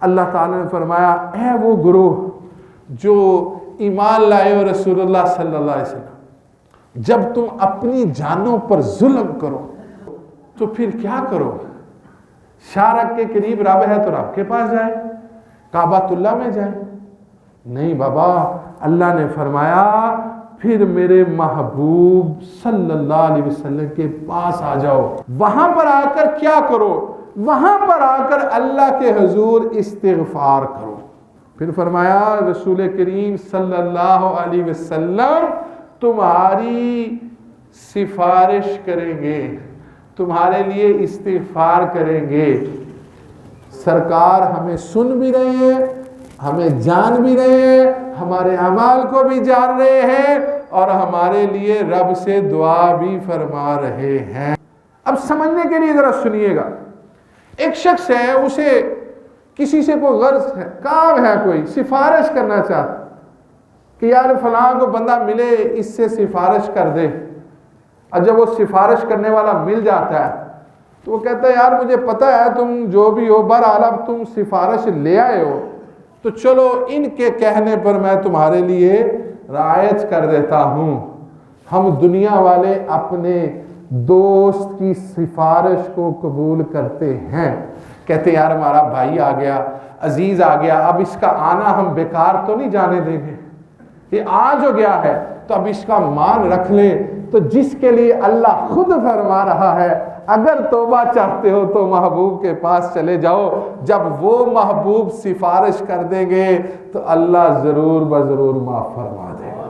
اللہ تعالیٰ نے فرمایا اے وہ گروہ جو ایمان لائے ہو رسول اللہ صلی اللہ علیہ وسلم، جب تم اپنی جانوں پر ظلم کرو تو پھر کیا کرو؟ شارک کے قریب رب ہے تو رب کے پاس جائے، کعبۃ اللہ میں جائے؟ نہیں بابا، اللہ نے فرمایا پھر میرے محبوب صلی اللہ علیہ وسلم کے پاس آ جاؤ۔ وہاں پر آ کر کیا کرو؟ وہاں پر آ کر اللہ کے حضور استغفار کرو۔ پھر فرمایا رسول کریم صلی اللہ علیہ وسلم تمہاری سفارش کریں گے، تمہارے لیے استغفار کریں گے۔ سرکار ہمیں سن بھی رہے ہیں، ہمیں جان بھی رہے ہیں، ہمارے اعمال کو بھی جان رہے ہیں، اور ہمارے لیے رب سے دعا بھی فرما رہے ہیں۔ اب سمجھنے کے لیے ذرا سنیے گا، ایک شخص ہے، اسے کسی سے کوئی غرض ہے، کام ہے، کوئی سفارش کرنا چاہتا کہ یار فلاں کو بندہ ملے، اس سے سفارش کر دے، اور جب وہ سفارش کرنے والا مل جاتا ہے تو وہ کہتا ہے یار مجھے پتہ ہے تم جو بھی ہو، بہرحال اب تم سفارش لے آئے ہو تو چلو ان کے کہنے پر میں تمہارے لیے رعایت کر دیتا ہوں۔ ہم دنیا والے اپنے دوست کی سفارش کو قبول کرتے ہیں، کہتے ہیں یار ہمارا بھائی آ گیا، عزیز آ گیا، اب اس کا آنا ہم بیکار تو نہیں جانے دیں گے، یہ آ جو گیا ہے تو اب اس کا مان رکھ لیں۔ تو جس کے لیے اللہ خود فرما رہا ہے اگر توبہ چاہتے ہو تو محبوب کے پاس چلے جاؤ، جب وہ محبوب سفارش کر دیں گے تو اللہ ضرور بضرور معاف فرما دے گا۔